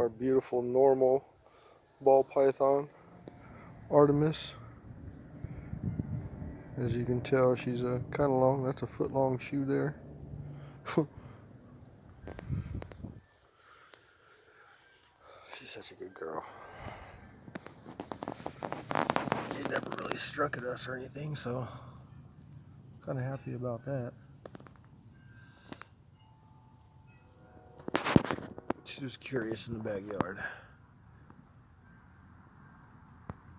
our beautiful normal Ball Python Artemis. As you can tell, she's kind of long. That's a foot-long shoe there. She's such a good girl. She's never really struck at us or anything, so kind of happy about that. She was curious in the backyard.